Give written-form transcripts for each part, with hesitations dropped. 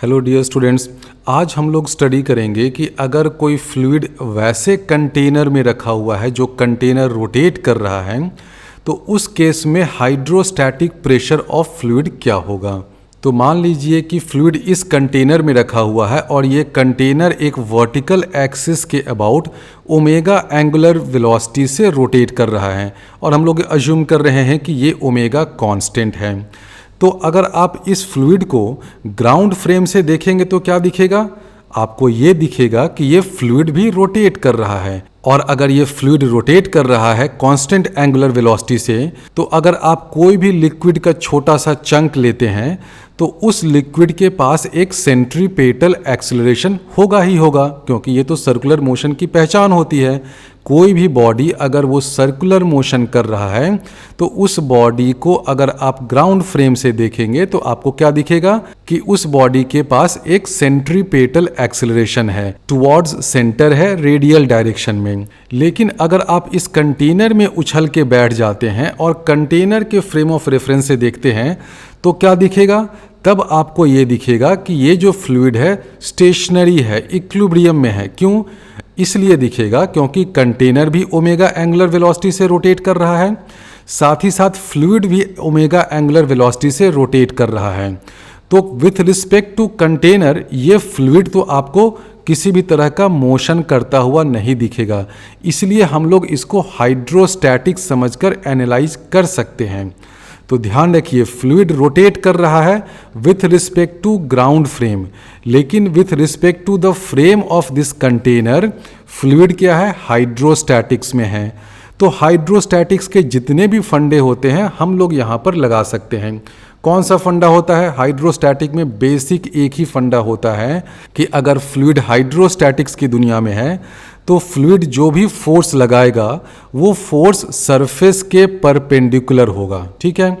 Hello dear students, आज हम लोग स्टडी करेंगे कि अगर कोई फ्लूइड वैसे कंटेनर में रखा हुआ है जो कंटेनर रोटेट कर रहा है तो उस केस में हाइड्रोस्टैटिक प्रेशर ऑफ फ्लूइड क्या होगा। तो मान लीजिए कि फ्लूइड इस कंटेनर में रखा हुआ है और ये कंटेनर एक वर्टिकल एक्सिस के अबाउट ओमेगा एंगुलर वेलोसिटी से रोटेट कर रहा है और हम लोग अज्यूम कर रहे हैं कि ये ओमेगा कांस्टेंट है। तो अगर आप इस फ्लूइड को ग्राउंड फ्रेम से देखेंगे तो क्या दिखेगा? आपको ये दिखेगा कि ये फ्लूइड भी रोटेट कर रहा है। और अगर ये फ्लूइड रोटेट कर रहा है कांस्टेंट एंगुलर वेलोसिटी से, तो अगर आप कोई भी लिक्विड का छोटा सा चंक लेते हैं तो उस लिक्विड के पास एक सेंट्रीपेटल एक्सेलरेशन होगा ही होगा, क्योंकि ये तो सर्कुलर मोशन की पहचान होती है। कोई भी बॉडी अगर वो सर्कुलर मोशन कर रहा है तो उस बॉडी को अगर आप ग्राउंड फ्रेम से देखेंगे तो आपको क्या दिखेगा कि उस बॉडी के पास एक सेंट्रीपेटल एक्सेलरेशन है, टुवर्ड्स सेंटर है रेडियल डायरेक्शन में। लेकिन अगर आप इस कंटेनर में उछल के बैठ जाते हैं और कंटेनर के फ्रेम ऑफ रेफरेंस से देखते हैं तो क्या दिखेगा? तब आपको ये दिखेगा कि ये जो फ्लूइड है स्टेशनरी है, इक्विलिब्रियम में है। क्यों? इसलिए दिखेगा क्योंकि कंटेनर भी ओमेगा एंगुलर वेलोसिटी से रोटेट कर रहा है, साथ ही साथ फ्लूइड भी ओमेगा एंगुलर वेलोसिटी से रोटेट कर रहा है। तो विथ रिस्पेक्ट टू कंटेनर ये फ्लूइड तो आपको किसी भी तरह का मोशन करता हुआ नहीं दिखेगा, इसलिए हम लोग इसको हाइड्रोस्टैटिक समझकर एनालाइज कर सकते हैं। तो ध्यान रखिए, फ्लूइड रोटेट कर रहा है with respect to ground frame, लेकिन with respect to the frame of this container fluid क्या है? हाइड्रोस्टैटिक्स में है। तो हाइड्रोस्टैटिक्स के जितने भी फंडे होते हैं हम लोग यहाँ पर लगा सकते हैं। कौन सा फंडा होता है हाइड्रोस्टैटिक में? बेसिक एक ही फंडा होता है कि अगर फ्लूइड हाइड्रोस्टैटिक्स की दुनिया में है तो फ्लूइड जो भी फोर्स लगाएगा वो फोर्स सरफेस के परपेंडिकुलर होगा। ठीक है,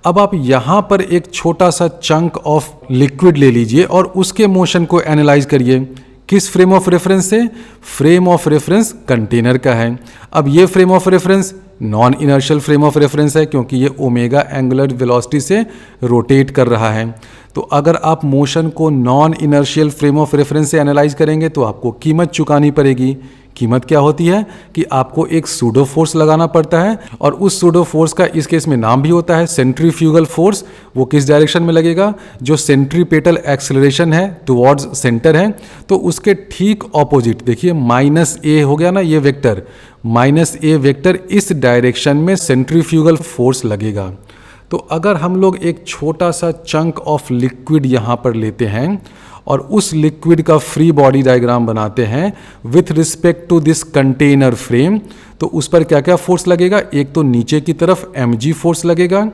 अब आप यहाँ पर एक छोटा सा चंक ऑफ लिक्विड ले लीजिए और उसके मोशन को एनालाइज करिए। किस फ्रेम ऑफ रेफरेंस से? फ्रेम ऑफ रेफरेंस कंटेनर का है। अब ये frame of reference non inertial frame of reference है क्योंकि ये ओमेगा एंगुलर वेलोसिटी से रोटेट कर रहा है। तो अगर आप मोशन को non inertial frame of reference से एनालाइज करेंगे तो आपको कीमत चुकानी पड़ेगी। कीमत क्या होती है कि आपको एक सूडो फोर्स लगाना पड़ता है और उस सूडो फोर्स का इस केस में नाम भी होता है सेंट्रीफ्यूगल फोर्स। वो किस डायरेक्शन में लगेगा? जो सेंट्रीपेटल एक्सेलरेशन है टुवर्ड्स सेंटर है, तो उसके ठीक ऑपोजिट देखिए माइनस ए हो गया ना, ये वेक्टर माइनस ए वेक्टर इस डायरेक्शन में सेंट्रीफ्यूगल फोर्स लगेगा। तो अगर हम लोग एक छोटा सा चंक ऑफ लिक्विड यहाँ पर लेते हैं और उस लिक्विड का फ्री बॉडी डायग्राम बनाते हैं with respect to this container frame, तो उस पर क्या क्या फोर्स लगेगा? एक तो नीचे की तरफ mg फोर्स लगेगा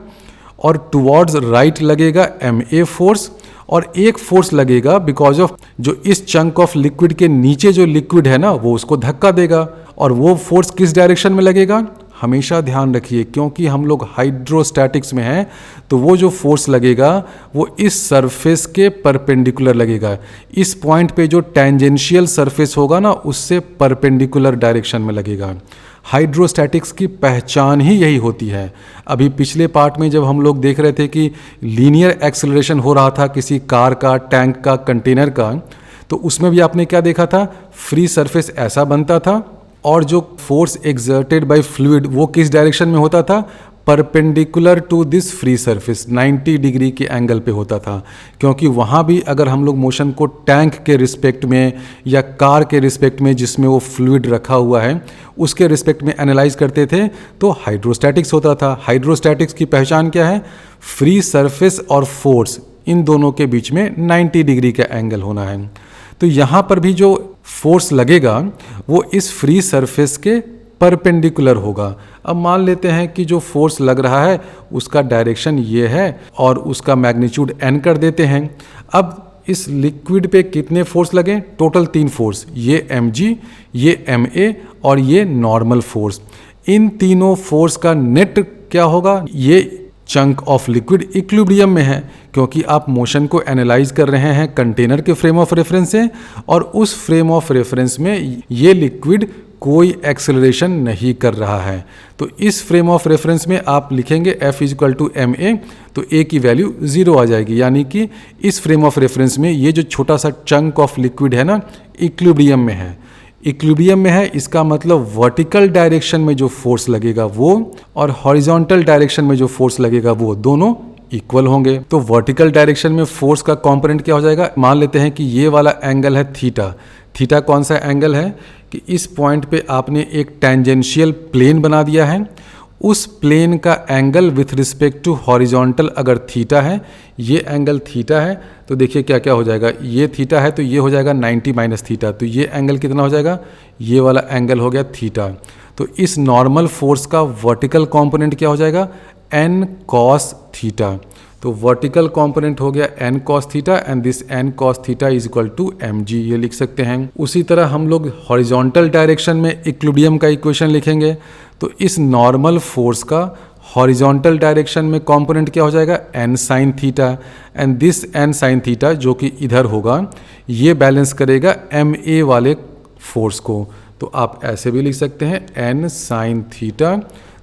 और टुवर्ड्स राइट लगेगा ma फोर्स, और एक फोर्स लगेगा बिकॉज ऑफ जो इस चंक ऑफ लिक्विड के नीचे जो लिक्विड है ना वो उसको धक्का देगा, और वो फोर्स किस डायरेक्शन में लगेगा? हमेशा ध्यान रखिए क्योंकि हम लोग हाइड्रोस्टैटिक्स में हैं तो वो जो फोर्स लगेगा वो इस सरफेस के परपेंडिकुलर लगेगा। इस पॉइंट पे जो टेंजेंशियल सरफेस होगा ना उससे परपेंडिकुलर डायरेक्शन में लगेगा। हाइड्रोस्टैटिक्स की पहचान ही यही होती है। अभी पिछले पार्ट में जब हम लोग देख रहे थे कि लीनियर एक्सेलरेशन हो रहा था किसी कार का, टैंक का, कंटेनर का, तो उसमें भी आपने क्या देखा था? फ्री सरफेस ऐसा बनता था और जो फोर्स एक्सर्टेड बाय फ्लूइड वो किस डायरेक्शन में होता था? Perpendicular to this free surface, 90 degree के एंगल पे होता था। क्योंकि वहाँ भी अगर हम लोग मोशन को टैंक के रिस्पेक्ट में या कार के रिस्पेक्ट में जिसमें वो फ्लूइड रखा हुआ है उसके रिस्पेक्ट में एनालाइज करते थे तो हाइड्रोस्टैटिक्स होता था। हाइड्रोस्टैटिक्स की पहचान क्या है? फ्री सरफेस और फोर्स इन दोनों के बीच में 90 डिग्री का एंगल होना है। तो यहाँ पर भी जो फोर्स लगेगा वो इस फ्री सरफेस के परपेंडिकुलर होगा। अब मान लेते हैं कि जो फोर्स लग रहा है उसका डायरेक्शन ये है और उसका मैग्नीट्यूड n कर देते हैं। अब इस लिक्विड पे कितने फोर्स लगे? टोटल 3 फोर्स, ये mg, ये ma और ये नॉर्मल फोर्स। इन तीनों फोर्स का नेट क्या होगा? ये चंक ऑफ लिक्विड इक्विलिब्रियम में है, क्योंकि आप मोशन को एनालाइज कर रहे हैं कंटेनर के फ्रेम ऑफ रेफरेंस से, और उस फ्रेम ऑफ रेफरेंस में ये लिक्विड कोई एक्सेलरेशन नहीं कर रहा है। तो इस फ्रेम ऑफ रेफरेंस में आप लिखेंगे F = ma, तो a की वैल्यू 0 आ जाएगी, यानी कि इस फ्रेम ऑफ रेफरेंस में ये जो छोटा सा चंक ऑफ लिक्विड है ना, इक्विलिब्रियम में है। इक्विलिब्रियम में है, इसका मतलब वर्टिकल डायरेक्शन में जो फोर्स लगेगा वो और हॉरिजॉन्टल डायरेक्शन में जो फोर्स लगेगा वो दोनों इक्वल होंगे। तो वर्टिकल डायरेक्शन में फोर्स का कंपोनेंट क्या हो जाएगा, मान लेते हैं कि ये वाला एंगल है थीटा। थीटा कौन सा एंगल है कि इस पॉइंट पे आपने एक टेंजेंशियल प्लेन बना दिया है, उस प्लेन का angle with respect to horizontal अगर थीटा है, ये एंगल थीटा है, तो देखिए क्या क्या हो जाएगा, ये थीटा है तो ये हो जाएगा 90 माइनस थीटा, तो ये एंगल कितना हो जाएगा, ये वाला एंगल हो गया थीटा। तो इस नॉर्मल फोर्स का वर्टिकल कंपोनेंट क्या हो जाएगा, n cos थीटा। तो वर्टिकल कंपोनेंट हो गया n cos theta and this n cos theta is equal to mg, ये लिख सकते हैं। उसी तरह हम लोग हॉरिजॉन्टल डायरेक्शन में इक्विलिब्रियम का इक्वेशन लिखेंगे, तो इस नॉर्मल फोर्स का हॉरिजॉन्टल डायरेक्शन में कंपोनेंट क्या हो जाएगा, n sin theta, and this n sin theta जो कि इधर होगा ये बैलेंस करेगा ma वाले फोर्स को। तो आप ऐसे भी लिख सकते हैं n sin theta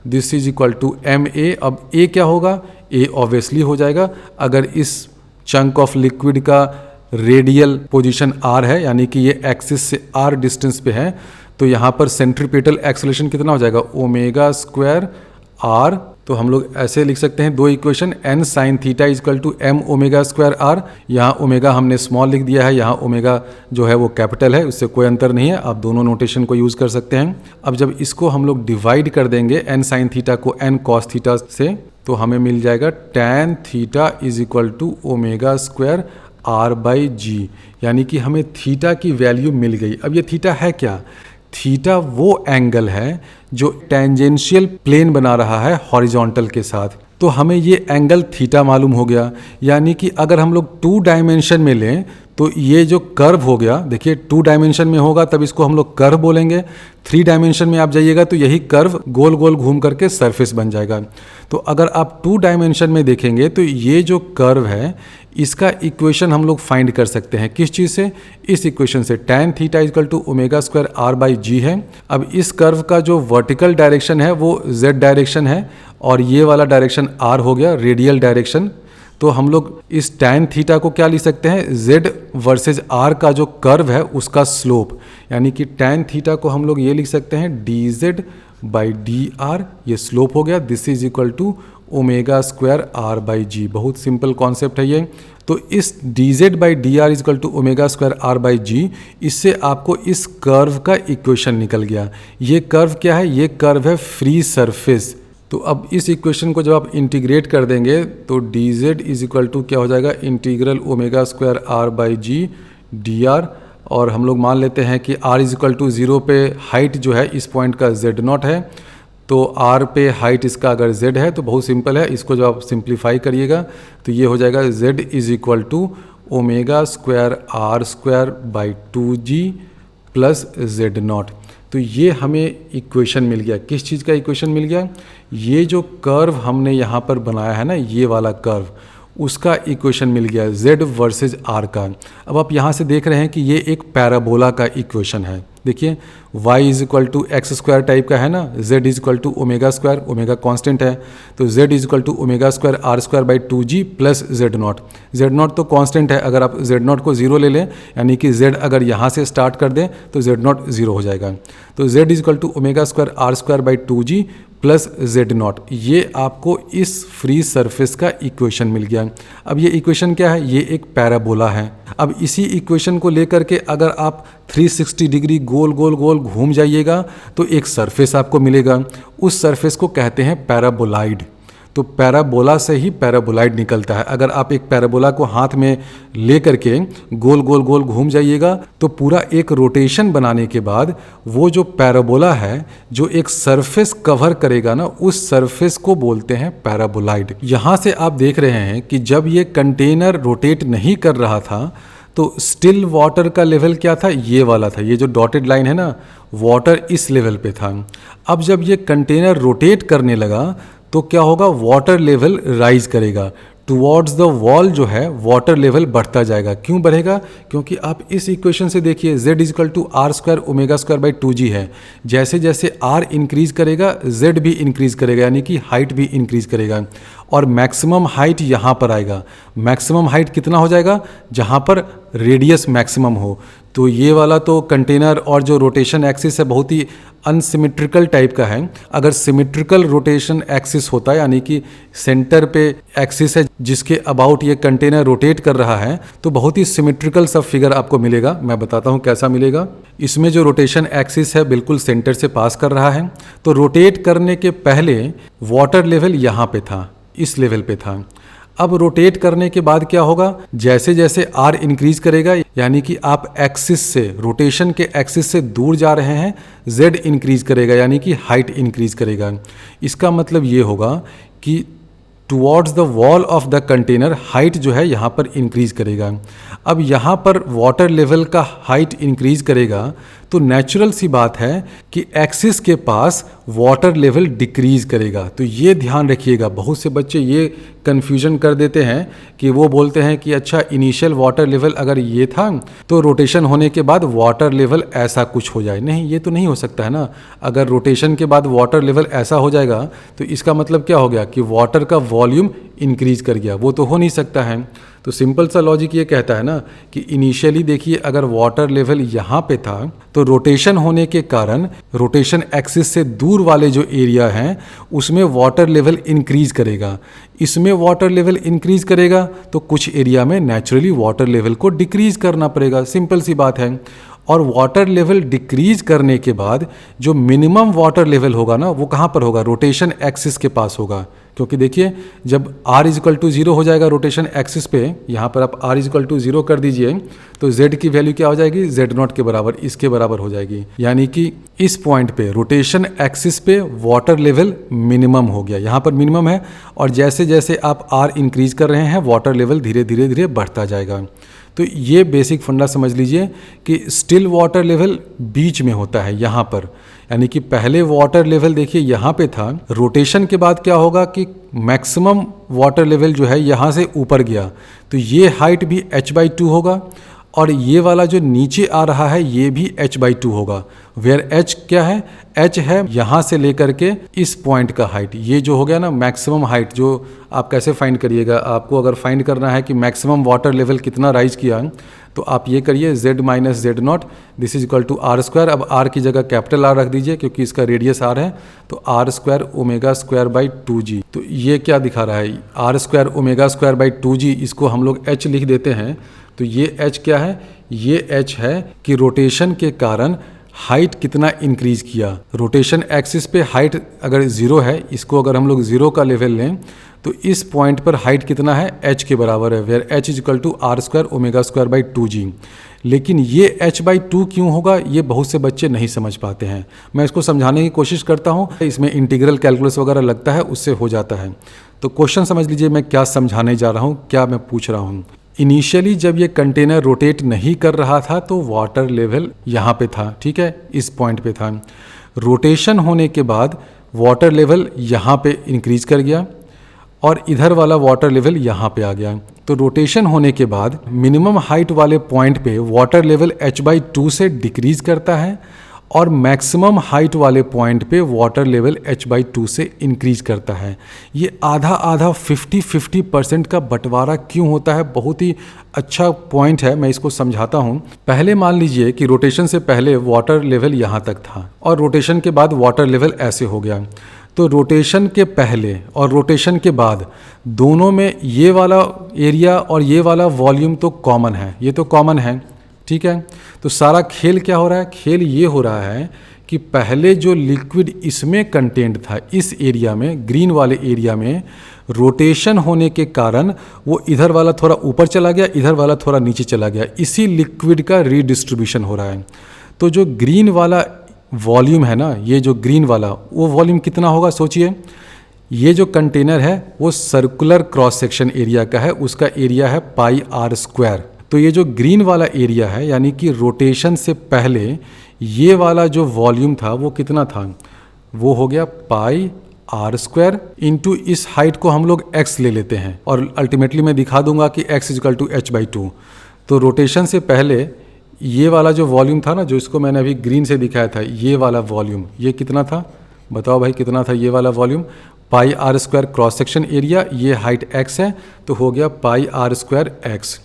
this is equal to ma। अब a क्या होगा, a ऑब्वियसली हो जाएगा, अगर इस चंक ऑफ लिक्विड का रेडियल पोजीशन r है, यानी कि ये एक्सिस से r डिस्टेंस पे है, तो यहाँ पर सेंट्रीपेटल एक्सेलरेशन कितना हो जाएगा, ओमेगा स्क्वायर r। तो हम लोग ऐसे लिख सकते हैं दो equation, n sin theta is equal to m omega square r। यहाँ ओमेगा हमने स्मॉल लिख दिया है, यहाँ ओमेगा जो है वो कैपिटल है, उससे कोई अंतर नहीं है, आप दोनों नोटेशन को यूज़ कर सकते हैं। अब जब इसको हम लोग डिवाइड कर देंगे n sin थीटा को n cos थीटा से, तो हमें मिल जाएगा tan theta is equal to omega square r by G, यानी कि हमें थीटा की वैल्यू मिल गई। अब ये थीटा है क्या, थीटा वो एंगल है जो टेंजेंशियल प्लेन बना रहा है हॉरिजॉन्टल के साथ, तो हमें ये एंगल थीटा मालूम हो गया। यानी कि अगर हम लोग 2 डायमेंशन में लें तो ये जो कर्व हो गया, देखिए 2 डायमेंशन में होगा तब इसको हम लोग कर्व बोलेंगे, 3 डायमेंशन में आप जाइएगा तो यही कर्व गोल गोल घूम करके सरफेस बन जाएगा। तो अगर आप 2 डायमेंशन में देखेंगे तो ये जो कर्व है इसका इक्वेशन हम लोग फाइंड कर सकते हैं, किस चीज़ से, इस इक्वेशन से, tan theta equal to omega square r by G है। अब इस कर्व का जो वर्टिकल डायरेक्शन है वो z डायरेक्शन है और ये वाला डायरेक्शन r हो गया रेडियल डायरेक्शन। तो हम लोग इस tan थीटा को क्या लिख सकते हैं, z वर्सेज r का जो कर्व है उसका स्लोप, यानी कि tan थीटा को हम लोग ये लिख सकते हैं dz बाई डी आर, ये स्लोप हो गया, this is equal to omega square r by G. बहुत सिंपल कॉन्सेप्ट है ये। तो इस dz by D R is equal to omega square r by G, इससे आपको इस कर्व का इक्वेशन निकल गया। ये कर्व क्या है, ये कर्व है फ्री सरफेस। तो अब इस इक्वेशन को जब आप इंटीग्रेट कर देंगे तो dz इज इक्वल टू क्या हो जाएगा, integral omega square r by G D R, और हम लोग मान लेते हैं कि r इज इक्वल टू 0 पे हाइट जो है इस पॉइंट का z नॉट है, तो r पे हाइट इसका अगर z है तो बहुत सिंपल है, इसको जब आप सिंप्लीफाई करिएगा तो ये हो जाएगा z is equal to omega square r square by 2g plus z naught. तो ये हमें इक्वेशन मिल गया, किस चीज़ का इक्वेशन मिल गया, ये जो कर्व हमने यहाँ पर बनाया है ना, ये वाला कर्व, उसका इक्वेशन मिल गया z वर्सेज r का। अब आप यहाँ से देख रहे हैं कि ये एक पैराबोला का इक्वेशन है। देखिए y is equal to x square type का है ना, z is equal to omega square, omega constant है, तो z is equal to omega square r square by 2g plus z naught. z naught तो constant है, अगर आप z not को 0 ले लें, यानी कि z अगर यहाँ से स्टार्ट कर दें तो z नॉट 0 हो जाएगा। तो z is equal to omega square r square by 2g plus z naught, ये आपको इस फ्री सरफेस का इक्वेशन मिल गया। अब ये इक्वेशन क्या है, ये एक पैराबोला है। अब इसी इक्वेशन को लेकर के अगर आप 360 डिग्री गोल गोल गोल घूम जाइएगा तो एक सरफेस आपको मिलेगा, उस सरफेस को कहते हैं पैराबोलाइड। तो पैराबोला से ही पैराबोलाइड निकलता है। अगर आप एक पैराबोला को हाथ में ले करके गोल गोल गोल घूम जाइएगा तो पूरा एक रोटेशन बनाने के बाद वो जो पैराबोला है जो एक सरफेस कवर करेगा ना, उस सरफेस को बोलते हैं पैराबोलाइड। यहाँ से आप देख रहे हैं कि जब ये कंटेनर रोटेट नहीं कर रहा था तो स्टिल वाटर का लेवल क्या था, ये वाला था, ये जो डॉटेड लाइन है ना, वाटर इस लेवल पे था। अब जब ये कंटेनर रोटेट करने लगा तो क्या होगा, वाटर लेवल राइज करेगा टुवर्ड्स द वॉल, जो है वाटर लेवल बढ़ता जाएगा। क्यों बढ़ेगा? क्योंकि आप इस इक्वेशन से देखिए z is equal to r square omega square by 2g है। जैसे जैसे r इंक्रीज करेगा z भी इंक्रीज करेगा, यानी कि हाइट भी इंक्रीज करेगा और मैक्सिमम हाइट यहाँ पर आएगा। मैक्सिमम हाइट कितना हो जाएगा? जहाँ पर रेडियस मैक्सिमम हो। तो ये वाला तो कंटेनर और जो रोटेशन एक्सिस है बहुत ही अनसिमेट्रिकल टाइप का है। अगर सिमेट्रिकल रोटेशन एक्सिस होता है, यानी कि सेंटर पे एक्सिस है जिसके अबाउट ये कंटेनर रोटेट कर रहा है, तो बहुत ही सिमेट्रिकल सा फिगर आपको मिलेगा। मैं बताता हूँ कैसा मिलेगा। इसमें जो रोटेशन एक्सिस है बिल्कुल सेंटर से पास कर रहा है। तो रोटेट करने के पहले वाटर लेवल यहाँ पे था, इस लेवल पे था। अब रोटेट करने के बाद क्या होगा, जैसे जैसे r इंक्रीज करेगा, यानी कि आप एक्सिस से, रोटेशन के एक्सिस से दूर जा रहे हैं, z इंक्रीज करेगा, यानी कि हाइट इंक्रीज करेगा। इसका मतलब ये होगा कि towards the wall of the container height जो है यहाँ पर इंक्रीज करेगा। अब यहाँ पर वाटर लेवल का हाइट इंक्रीज करेगा तो नेचुरल सी बात है कि एक्सिस के पास वाटर लेवल डिक्रीज करेगा। तो ये ध्यान रखिएगा। बहुत से बच्चे ये कन्फ्यूजन कर देते हैं कि वो बोलते हैं कि अच्छा इनिशियल वाटर लेवल अगर ये था तो रोटेशन होने के बाद वाटर लेवल ऐसा कुछ हो जाए। नहीं, ये तो नहीं हो सकता है ना। अगर रोटेशन के बाद वाटर लेवल ऐसा हो जाएगा तो इसका मतलब क्या हो गया कि वाटर का वॉल्यूम इंक्रीज कर गया। वो तो हो नहीं सकता है। तो सिंपल सा लॉजिक ये कहता है ना कि इनिशियली देखिए अगर वाटर लेवल यहाँ पे था तो रोटेशन होने के कारण रोटेशन एक्सिस से दूर वाले जो एरिया हैं उसमें वाटर लेवल इंक्रीज करेगा। इसमें वाटर लेवल इंक्रीज करेगा तो कुछ एरिया में नेचुरली वाटर लेवल को डिक्रीज करना पड़ेगा। सिंपल सी बात है। और वाटर लेवल डिक्रीज करने के बाद जो मिनिमम वाटर लेवल होगा ना वो कहाँ पर होगा? रोटेशन एक्सिस के पास होगा। क्योंकि देखिए जब r इजकल टू 0 हो जाएगा रोटेशन एक्सिस पे, यहाँ पर आप r इजकल टू 0 कर दीजिए तो z की वैल्यू क्या हो जाएगी? z0 के बराबर, इसके बराबर हो जाएगी। यानी कि इस पॉइंट पे रोटेशन एक्सिस पे वाटर लेवल मिनिमम हो गया, यहाँ पर मिनिमम है। और जैसे जैसे आप r इंक्रीज कर रहे हैं वाटर लेवल धीरे धीरे धीरे बढ़ता जाएगा। तो ये बेसिक फंडा समझ लीजिए कि स्टिल वाटर लेवल बीच में होता है यहाँ पर। यानी कि पहले वाटर लेवल देखिए यहाँ पे था, रोटेशन के बाद क्या होगा कि मैक्सिमम वाटर लेवल जो है यहाँ से ऊपर गया तो ये हाइट भी h/2 होगा और ये वाला जो नीचे आ रहा है ये भी h/2 होगा। वेयर h क्या है? h है यहाँ से लेकर के इस पॉइंट का हाइट। ये जो हो गया ना मैक्सिमम हाइट, जो आप कैसे फाइंड करिएगा, आपको अगर फाइंड करना है कि मैक्सिमम वाटर लेवल कितना राइज किया तो आप ये करिए z minus z0 this is equal to r square. अब r की जगह कैपिटल R रख दीजिए क्योंकि इसका रेडियस r है, तो r square omega square by 2g। तो ये क्या दिखा रहा है? R square omega square by 2g, इसको हम लोग h लिख देते हैं। तो ये h क्या है? ये h है कि रोटेशन के कारण हाइट कितना इंक्रीज किया। रोटेशन एक्सिस पे हाइट अगर 0 है, इसको अगर हम लोग 0 का लेवल लें तो इस पॉइंट पर हाइट कितना है? h के बराबर है। Where h is equal to r square omega square by 2g। लेकिन ये h/2 क्यों होगा ये बहुत से बच्चे नहीं समझ पाते हैं। मैं इसको समझाने की कोशिश करता हूँ। इसमें इंटीग्रल कैलकुलस वगैरह लगता है, उससे हो जाता है। तो क्वेश्चन समझ लीजिए मैं क्या समझाने जा रहा हूँ, क्या मैं पूछ रहा हूँ। इनिशियली जब ये कंटेनर रोटेट नहीं कर रहा था तो वाटर लेवल यहाँ पे था, ठीक है, इस पॉइंट पे था। रोटेशन होने के बाद वाटर लेवल यहाँ पे इंक्रीज कर गया और इधर वाला वाटर लेवल यहाँ पे आ गया। तो रोटेशन होने के बाद मिनिमम हाइट वाले पॉइंट पे वाटर लेवल h/2 से डिक्रीज करता है और मैक्सिमम हाइट वाले पॉइंट पे वाटर लेवल h/2 से इंक्रीज करता है। ये आधा आधा 50-50% का बंटवारा क्यों होता है? बहुत ही अच्छा पॉइंट है, मैं इसको समझाता हूँ। पहले मान लीजिए कि रोटेशन से पहले वाटर लेवल यहाँ तक था और रोटेशन के बाद वाटर लेवल ऐसे हो गया। तो रोटेशन के पहले और रोटेशन के बाद दोनों में ये वाला एरिया और ये वाला वॉल्यूम तो कॉमन है, ये तो कॉमन है, ठीक है। तो सारा खेल क्या हो रहा है? खेल ये हो रहा है कि पहले जो लिक्विड इसमें कंटेंट था, इस एरिया में, ग्रीन वाले एरिया में, रोटेशन होने के कारण वो इधर वाला थोड़ा ऊपर चला गया, इधर वाला थोड़ा नीचे चला गया। इसी लिक्विड का रीडिस्ट्रीब्यूशन हो रहा है। तो जो ग्रीन वाला वॉल्यूम है ना, ये जो ग्रीन वाला, वो वॉल्यूम कितना होगा सोचिए। ये जो कंटेनर है वो सर्कुलर क्रॉस सेक्शन एरिया का है, उसका एरिया है πr²। तो ये जो ग्रीन वाला एरिया है यानी कि रोटेशन से पहले ये वाला जो वॉल्यूम था वो कितना था? वो हो गया आर स्क्वायर इंटू इस हाइट को हम लोग एक्स ले लेते हैं और अल्टीमेटली मैं दिखा दूंगा कि x is equal to h by two. तो रोटेशन से पहले ये वाला जो वॉल्यूम था ना, जो इसको मैंने अभी ग्रीन से दिखाया था, ये वाला वॉल्यूम, ये कितना था बताओ भाई, कितना था ये वाला volume? Pi are square cross section area, ये हाइट एक्स है तो हो गया पाई आर स्क्वायर एक्स।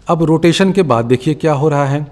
अब रोटेशन के बाद देखिए क्या हो रहा है,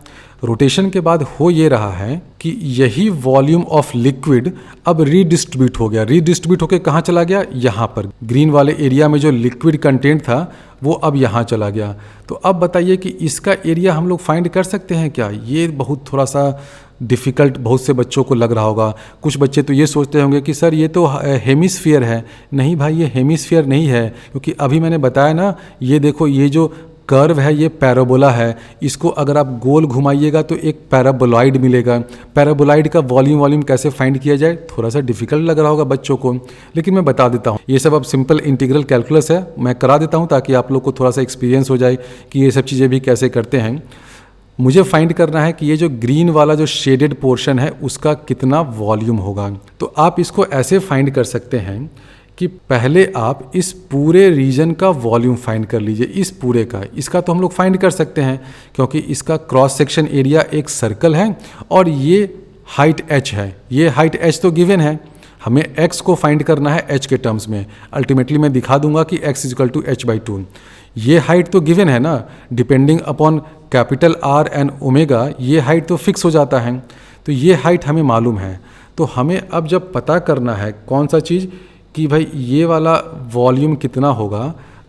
रोटेशन के बाद हो ये रहा है कि यही वॉल्यूम ऑफ लिक्विड अब रीडिस्ट्रीब्यूट हो गया। रीडिस्ट्रीब्यूट होकर कहाँ चला गया? यहाँ पर ग्रीन वाले एरिया में जो लिक्विड कंटेंट था वो अब यहाँ चला गया। तो अब बताइए कि इसका एरिया हम लोग फाइंड कर सकते हैं क्या? ये बहुत थोड़ा सा डिफ़िकल्ट बहुत से बच्चों को लग रहा होगा। कुछ बच्चे तो ये सोचते होंगे कि सर ये तो हेमिस्फीयर है। नहीं भाई, ये हेमिस्फीयर नहीं है, क्योंकि अभी मैंने बताया ना, ये देखो ये जो कर्व है ये पैराबोला है, इसको अगर आप गोल घुमाइएगा तो एक पैराबोलॉइड मिलेगा। पैराबोलॉइड का वॉल्यूम कैसे फाइंड किया जाए, थोड़ा सा डिफिकल्ट लग रहा होगा बच्चों को, लेकिन मैं बता देता हूँ। ये सब अब सिंपल इंटीग्रल कैलकुलस है, मैं करा देता हूँ ताकि आप लोग को थोड़ा सा एक्सपीरियंस हो जाए कि ये सब चीज़ें भी कैसे करते हैं। मुझे फाइंड करना है कि ये जो ग्रीन वाला जो शेडेड पोर्शन है उसका कितना वॉल्यूम होगा। तो आप इसको ऐसे फाइंड कर सकते हैं कि पहले आप इस पूरे रीजन का वॉल्यूम फाइंड कर लीजिए, इस पूरे का। इसका तो हम लोग फाइंड कर सकते हैं क्योंकि इसका क्रॉस सेक्शन एरिया एक सर्कल है और ये हाइट h है। ये हाइट h तो गिवन है, हमें x को फाइंड करना है h के टर्म्स में। अल्टीमेटली मैं दिखा दूंगा कि x is equal to h by two. ये हाइट तो गिवन है ना, depending upon capital R and omega ये हाइट तो फिक्स हो जाता है। तो ये हाइट हमें मालूम है। तो हमें अब जब पता करना है कौन सा चीज़ कि भाई ये वाला वॉल्यूम कितना होगा,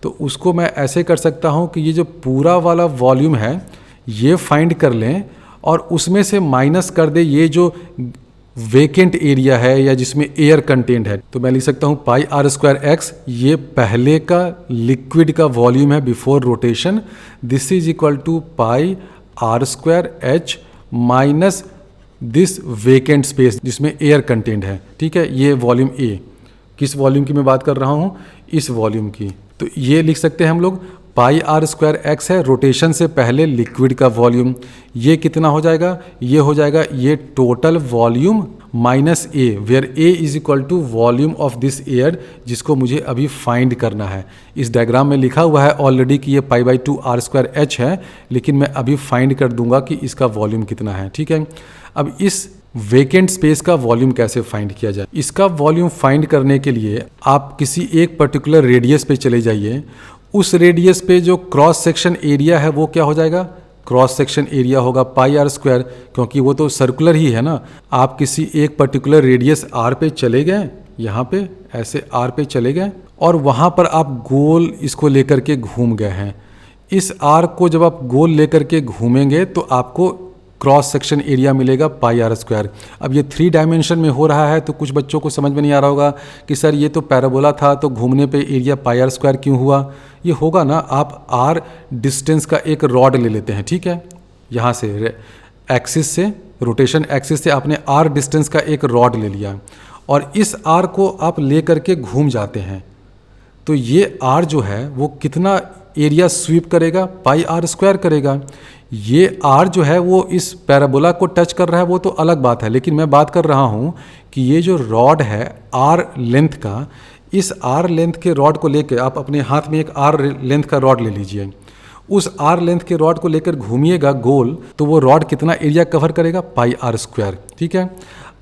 तो उसको मैं ऐसे कर सकता हूँ कि ये जो पूरा वाला वॉल्यूम है ये फाइंड कर लें और उसमें से माइनस कर दे ये जो वेकेंट एरिया है या जिसमें एयर कंटेंट है। तो मैं लिख सकता हूँ पाई आर स्क्वायर एक्स, ये पहले का लिक्विड का वॉल्यूम है before rotation, this is equal to pi are square h minus this vacant space जिसमें एयर कंटेंट है। ठीक है, ये वॉल्यूम ए। किस वॉल्यूम की मैं बात कर रहा हूँ? इस वॉल्यूम की। तो ये लिख सकते हैं हम लोग पाई आर स्क्वायर एक्स है रोटेशन से पहले लिक्विड का वॉल्यूम। ये कितना हो जाएगा? ये हो जाएगा ये total volume minus A, where A is equal to volume of this air, जिसको मुझे अभी फाइंड करना है। इस डायग्राम में लिखा हुआ है ऑलरेडी कि ये pi by two r square h है, लेकिन मैं अभी फाइंड कर दूंगा कि इसका वॉल्यूम कितना है। ठीक है, अब इस वेकेंट स्पेस का वॉल्यूम कैसे फाइंड किया जाए? इसका वॉल्यूम फाइंड करने के लिए आप किसी एक पर्टिकुलर रेडियस पे चले जाइए। उस रेडियस पे जो क्रॉस सेक्शन एरिया है वो क्या हो जाएगा? क्रॉस सेक्शन एरिया होगा पाई आर स्क्वायर, क्योंकि वो तो सर्कुलर ही है ना। आप किसी एक पर्टिकुलर रेडियस आर पे चले गए, यहाँ पे ऐसे आर पे चले गए और वहाँ पर आप गोल इसको लेकर के घूम गए हैं। इस आर को जब आप गोल लेकर के घूमेंगे तो आपको क्रॉस सेक्शन एरिया मिलेगा पाई आर स्क्वायर। अब ये 3 डायमेंशन में हो रहा है तो कुछ बच्चों को समझ में नहीं आ रहा होगा कि सर ये तो पैराबोला था तो घूमने पे एरिया पाई आर स्क्वायर क्यों हुआ? ये होगा ना, आप आर डिस्टेंस का एक रॉड ले लेते हैं। ठीक है, यहाँ से एक्सिस से, रोटेशन एक्सिस से आपने आर डिस्टेंस का एक रॉड ले लिया और इस आर को आप ले करके घूम जाते हैं। तो ये आर जो है वो कितना एरिया स्वीप करेगा? पाई आर स्क्वायर करेगा। ये आर जो है वो इस पैराबोला को टच कर रहा है वो तो अलग बात है, लेकिन मैं बात कर रहा हूँ कि ये जो रॉड है आर लेंथ का, इस आर लेंथ के रॉड को लेकर आप अपने हाथ में एक आर लेंथ का रॉड ले लीजिए। उस आर लेंथ के रॉड को लेकर घूमिएगा गोल, तो वो रॉड कितना एरिया कवर करेगा? पाई आर स्क्वायर। ठीक है,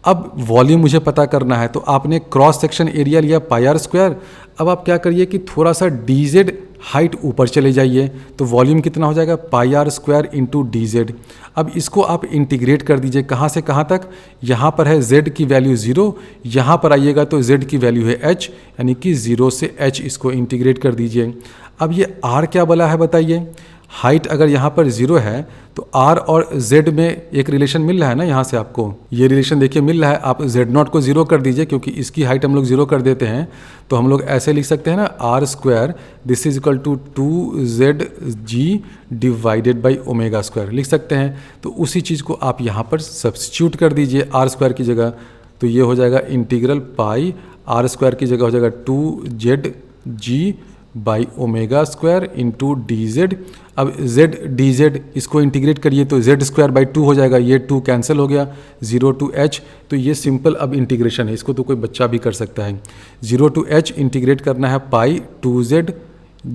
अब वॉल्यूम मुझे पता करना है तो आपने क्रॉस सेक्शन एरिया लिया पाई आर स्क्वायर। अब आप क्या करिए कि थोड़ा सा डी जेड हाइट ऊपर चले जाइए, तो वॉल्यूम कितना हो जाएगा? Pi are square into D Z. अब इसको आप इंटीग्रेट कर दीजिए, कहाँ से कहाँ तक? यहाँ पर है z की वैल्यू 0, यहाँ पर आइएगा तो z की वैल्यू है h, यानी कि 0 से h इसको इंटीग्रेट कर दीजिए। अब ये r क्या बोला है बताइए? हाइट अगर यहाँ पर 0 है तो r और z में एक रिलेशन मिल रहा है ना, यहाँ से आपको ये रिलेशन देखिए मिल रहा है। आप z0 को 0 कर दीजिए, क्योंकि इसकी हाइट हम लोग 0 कर देते हैं, तो हम लोग ऐसे लिख सकते हैं ना, r square this is equal to 2zg divided by omega square लिख सकते हैं। तो उसी चीज़ को आप यहाँ पर सब्स्टिट्यूट कर दीजिए आर स्क्वायर की जगह, तो ये हो जाएगा इंटीग्रल पाई आर स्क्वायर की जगह हो जाएगा 2zg by omega square into D Z. अब z dz इसको इंटीग्रेट करिए तो z²/2 हो जाएगा, ये 2 कैंसिल हो गया, 0 to h। तो ये सिंपल अब इंटीग्रेशन है, इसको तो कोई बच्चा भी कर सकता है। 0 to h इंटीग्रेट करना है pi 2z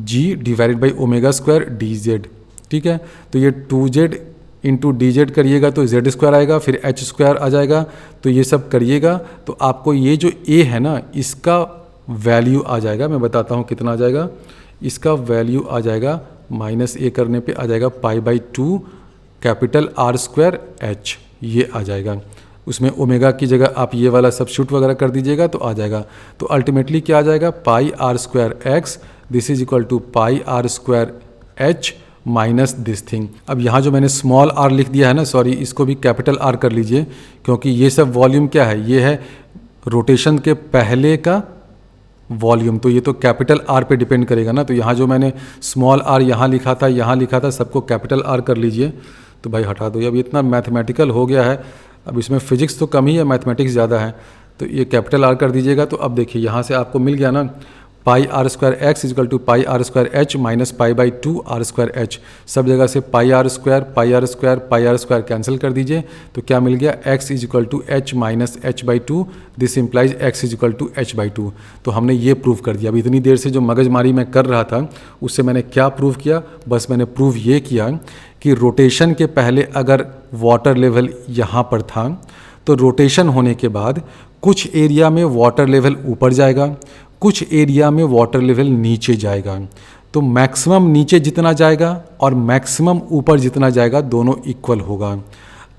g divided by ω² dz, ठीक है। तो ये 2z इंटू dz करिएगा तो z² आएगा, फिर h² आ जाएगा। तो ये सब करिएगा तो आपको ये जो a है ना, इसका वैल्यू आ जाएगा, मैं बताता हूँ कितना आ जाएगा। इसका वैल्यू आ जाएगा -a करने पे आ जाएगा π/2 कैपिटल R² h, ये आ जाएगा। उसमें ओमेगा की जगह आप ये वाला सब्स्टिट्यूट वगैरह कर दीजिएगा तो आ जाएगा। तो अल्टीमेटली क्या आ जाएगा, πr² x this is equal to πr² h minus this thing. अब यहाँ जो मैंने स्मॉल r लिख दिया है ना, सॉरी, इसको भी कैपिटल R कर लीजिए, क्योंकि ये सब वॉल्यूम क्या है, ये है रोटेशन के पहले का वॉल्यूम, तो ये तो कैपिटल R पे डिपेंड करेगा ना। तो यहाँ जो मैंने स्मॉल r यहाँ लिखा था, यहाँ लिखा था, सबको कैपिटल R कर लीजिए। तो भाई हटा दो, अब इतना मैथमेटिकल हो गया है, अब इसमें फिजिक्स तो कम ही है, मैथमेटिक्स ज़्यादा है। तो ये कैपिटल R कर दीजिएगा। तो अब देखिए यहाँ से आपको मिल गया ना, πr² x is equal to πr² h minus π/2 r² h। सब जगह से πr² कैंसिल कर दीजिए तो क्या मिल गया, x is equal to h minus h/2, this implies x is equal to h/2। तो हमने ये प्रूव कर दिया। अब इतनी देर से जो मगजमारी मैं कर रहा था उससे मैंने क्या प्रूव किया, बस मैंने प्रूव ये किया कि रोटेशन के पहले अगर वाटर लेवल यहाँ पर था तो रोटेशन होने के बाद कुछ एरिया में वाटर लेवल ऊपर जाएगा, कुछ एरिया में वाटर लेवल नीचे जाएगा। तो मैक्सिमम नीचे जितना जाएगा और मैक्सिमम ऊपर जितना जाएगा दोनों इक्वल होगा।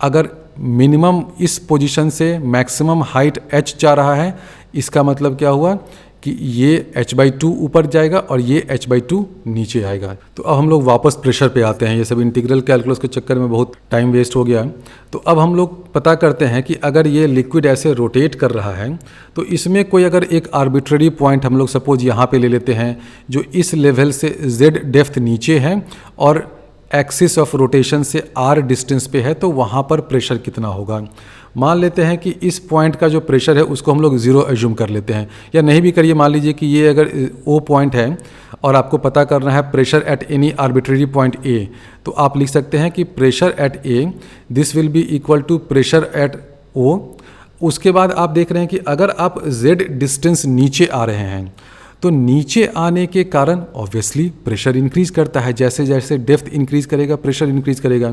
अगर मिनिमम इस पोजीशन से मैक्सिमम हाइट h जा रहा है, इसका मतलब क्या हुआ कि ये h/2 ऊपर जाएगा और ये h/2 नीचे आएगा। तो अब हम लोग वापस प्रेशर पे आते हैं, ये सब इंटीग्रल कैलकुलस के चक्कर में बहुत टाइम वेस्ट हो गया। तो अब हम लोग पता करते हैं कि अगर ये लिक्विड ऐसे रोटेट कर रहा है तो इसमें कोई अगर एक आर्बिट्ररी पॉइंट हम लोग सपोज यहाँ पे ले लेते हैं जो इस लेवल से z डेप्थ नीचे है और एक्सिस ऑफ रोटेशन से r डिस्टेंस पे है, तो वहाँ पर प्रेशर कितना होगा। मान लेते हैं कि इस पॉइंट का जो प्रेशर है उसको हम लोग 0 एज्यूम कर लेते हैं, या नहीं भी करिए, मान लीजिए कि ये अगर O पॉइंट है और आपको पता करना है pressure at any arbitrary point A, तो आप लिख सकते हैं कि pressure at A this will be equal to pressure at O। उसके बाद आप देख रहे हैं कि अगर आप Z डिस्टेंस नीचे आ रहे हैं तो नीचे आने के कारण ऑब्वियसली प्रेशर इंक्रीज करता है, जैसे जैसे डेप्थ इंक्रीज करेगा प्रेशर इंक्रीज करेगा।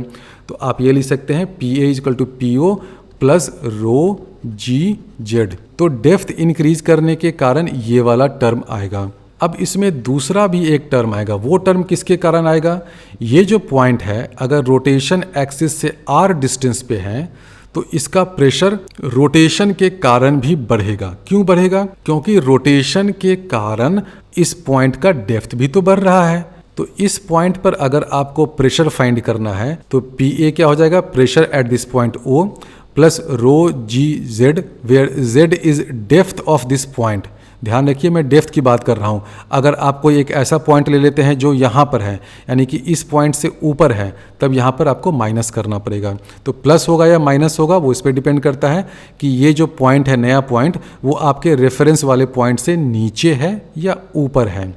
तो आप ये लिख सकते हैं PA equal to PO plus ρg/z। तो डेप्थ इंक्रीज करने के कारण ये वाला टर्म आएगा। अब इसमें दूसरा भी एक टर्म आएगा, वो टर्म किसके कारण आएगा, ये जो पॉइंट है अगर रोटेशन एक्सिस से r डिस्टेंस पे है तो इसका प्रेशर रोटेशन के कारण भी बढ़ेगा। क्यों बढ़ेगा, क्योंकि रोटेशन के कारण इस पॉइंट का डेप्थ भी तो बढ़ रहा है। तो इस पॉइंट पर अगर आपको प्रेशर फाइंड करना है तो PA क्या हो जाएगा, pressure at this point O plus ρg/z, where z is depth of this point. ध्यान रखिए मैं डेप्थ की बात कर रहा हूँ। अगर आप कोई एक ऐसा पॉइंट ले लेते हैं जो यहाँ पर है, यानी कि इस पॉइंट से ऊपर है, तब यहाँ पर आपको माइनस करना पड़ेगा। तो प्लस होगा या माइनस होगा वो इस पर डिपेंड करता है कि ये जो पॉइंट है, नया पॉइंट, वो आपके रेफरेंस वाले पॉइंट से नीचे है या ऊपर है।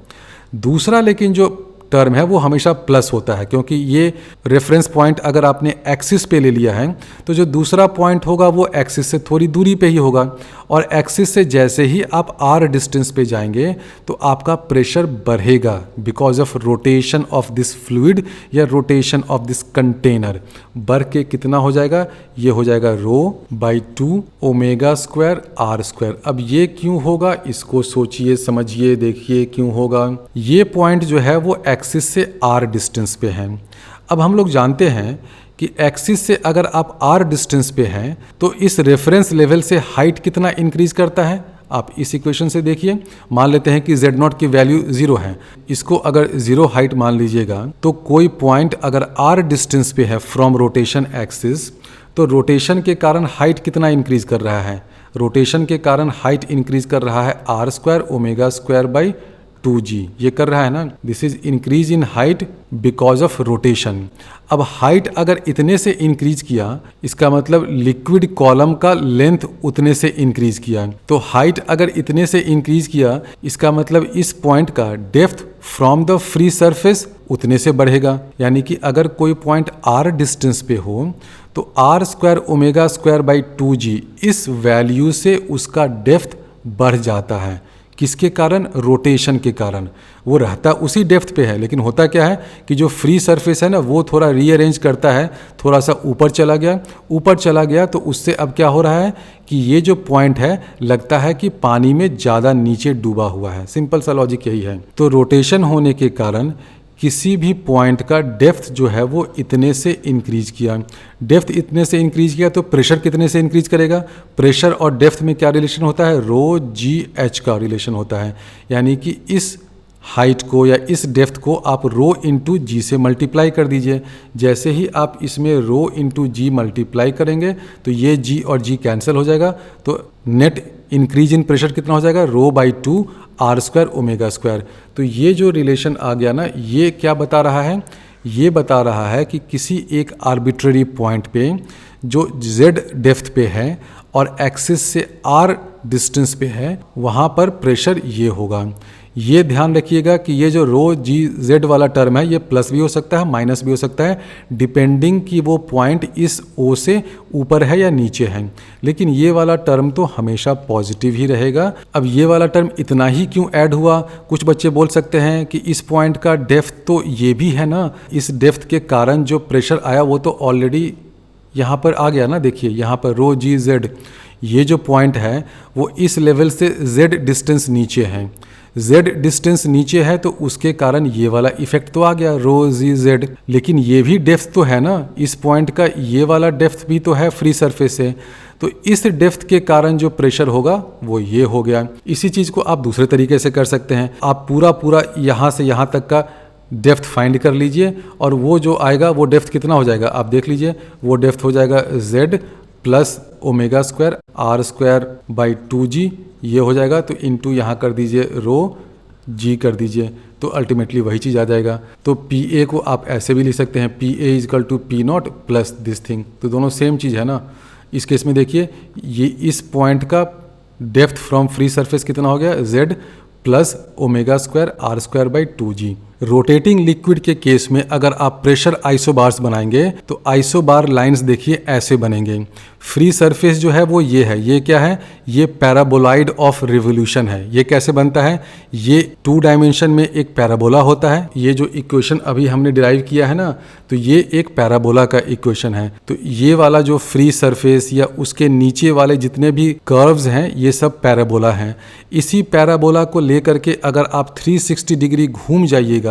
दूसरा लेकिन जो टर्म है वो हमेशा प्लस होता है, क्योंकि ये रेफरेंस पॉइंट अगर आपने एक्सिस पे ले लिया है तो जो दूसरा पॉइंट होगा वो एक्सिस से थोड़ी दूरी पे ही होगा, और एक्सिस से जैसे ही आप r डिस्टेंस पे जाएंगे तो आपका प्रेशर बढ़ेगा because of rotation of this fluid या रोटेशन ऑफ दिस कंटेनर। बढ़ के कितना हो जाएगा, ये हो जाएगा ρ/2 ω² r²। अब ये क्यों होगा, इसको सोचिए समझिए देखिए क्यों होगा। ये पॉइंट जो है वो एक्सिस से r डिस्टेंस पे है। अब हम लोग जानते हैं कि एक्सिस से अगर आप r डिस्टेंस पे हैं तो इस रेफरेंस लेवल से हाइट कितना इंक्रीज करता है, आप इस इक्वेशन से देखिए। मान लेते हैं कि z0 की वैल्यू 0 है, इसको अगर 0 हाइट मान लीजिएगा तो कोई पॉइंट अगर r डिस्टेंस पे है फ्रॉम रोटेशन एक्सिस, तो रोटेशन के कारण हाइट कितना इंक्रीज कर रहा है, रोटेशन के कारण हाइट इंक्रीज कर रहा है r² ω²/2g, ये कर रहा है ना। This is increase in height because of rotation. अब हाइट अगर इतने से इंक्रीज किया, इसका मतलब लिक्विड कॉलम का लेंथ उतने से इंक्रीज किया। तो हाइट अगर इतने से इंक्रीज किया, इसका मतलब इस पॉइंट का depth from the free surface उतने से बढ़ेगा। यानी कि अगर कोई पॉइंट r डिस्टेंस पे हो तो r square omega square by 2g इस वैल्यू से उसका डेप्थ बढ़ जाता है। किसके कारण? रोटेशन के कारण। वो रहता उसी डेप्थ पे है, लेकिन होता क्या है कि जो फ्री सरफेस है ना वो थोड़ा रीअरेंज करता है, थोड़ा सा ऊपर चला गया तो उससे अब क्या हो रहा है कि ये जो पॉइंट है लगता है कि पानी में ज़्यादा नीचे डूबा हुआ है। सिंपल सा लॉजिक यही है। तो रोटेशन होने के कारण किसी भी पॉइंट का डेप्थ जो है वो इतने से इंक्रीज किया। डेप्थ इतने से इंक्रीज किया तो प्रेशर कितने से इंक्रीज करेगा? प्रेशर और डेप्थ में क्या रिलेशन होता है? रो जी एच का रिलेशन होता है। यानी कि इस हाइट को या इस डेप्थ को आप रो इंटू जी से मल्टीप्लाई कर दीजिए। जैसे ही आप इसमें रो इंटू जी मल्टीप्लाई करेंगे तो ये जी और जी कैंसिल हो जाएगा, तो नेट इंक्रीज इन प्रेशर कितना हो जाएगा? Rho by 2 R square omega square. तो ये जो रिलेशन आ गया ना, ये क्या बता रहा है? ये बता रहा है कि किसी एक आर्बिट्ररी पॉइंट पे जो z डेप्थ पे है और एक्सिस से r डिस्टेंस पे है, वहाँ पर प्रेशर ये होगा। ये ध्यान रखिएगा कि ये जो रो जी जेड वाला टर्म है ये प्लस भी हो सकता है, माइनस भी हो सकता है, डिपेंडिंग कि वो पॉइंट इस ओ से ऊपर है या नीचे है। लेकिन ये वाला टर्म तो हमेशा पॉजिटिव ही रहेगा। अब ये वाला टर्म इतना ही क्यों ऐड हुआ? कुछ बच्चे बोल सकते हैं कि इस पॉइंट का डेप्थ तो ये भी है ना, इस डेप्थ के कारण जो प्रेशर आया वो तो ऑलरेडी यहाँ पर आ गया ना। देखिए यहाँ पर रो जी जेड, ये जो पॉइंट है वो इस लेवल से z डिस्टेंस नीचे है। z डिस्टेंस नीचे है तो उसके कारण ये वाला इफेक्ट तो आ गया रो जी जेड। लेकिन ये भी डेप्थ तो है ना, इस पॉइंट का ये वाला डेप्थ भी तो है फ्री सरफेस से, तो इस डेप्थ के कारण जो प्रेशर होगा वो ये हो गया। इसी चीज़ को आप दूसरे तरीके से कर सकते हैं। आप पूरा यहाँ से यहाँ तक का डेप्थ फाइंड कर लीजिए और वो जो आएगा वो डेप्थ कितना हो जाएगा आप देख लीजिए। वो डेप्थ हो जाएगा z plus omega square r square by 2g, ये हो जाएगा। तो इनटू यहाँ कर दीजिए रो g कर दीजिए, तो अल्टीमेटली वही चीज़ आ जाएगा। तो पी ए को आप ऐसे भी लिख सकते हैं, P A is equal to P naught plus this thing, तो दोनों सेम चीज़ है ना। इस केस में देखिए ये इस पॉइंट का डेप्थ फ्रॉम फ्री सरफेस कितना हो गया? z plus omega square r square by 2g। Rotating liquid के केस में अगर आप प्रेशर आइसोबार्स बनाएंगे तो आइसोबार लाइंस देखिए ऐसे बनेंगे। फ्री सरफेस जो है वो ये है, ये क्या है? ये पैराबोलाइड ऑफ रिवोल्यूशन है। ये कैसे बनता है? ये 2 डायमेंशन में एक पैराबोला होता है। ये जो इक्वेशन अभी हमने डिराइव किया है ना, तो ये एक पैराबोला का इक्वेशन है। तो ये वाला जो फ्री सरफेस या उसके नीचे वाले जितने भी कर्व्स हैं ये सब पैराबोला हैं। इसी पैराबोला को लेकर के अगर आप 360 डिग्री घूम जाइएगा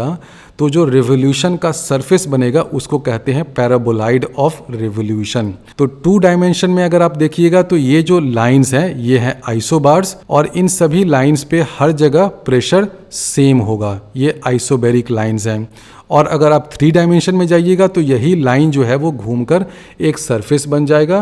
तो जो रिवोल्यूशन का सरफेस बनेगा उसको कहते हैं पैराबोलाइड ऑफ रिवोल्यूशन। तो 2 डायमेंशन में अगर आप देखिएगा तो ये जो लाइंस हैं ये हैं आइसोबार्स, और इन सभी लाइंस पे हर जगह प्रेशर सेम होगा। ये आइसोबैरिक लाइंस हैं। और अगर आप 3 डायमेंशन में जाइएगा तो यही लाइन जो है वो घूमकर एक सरफेस बन जाएगा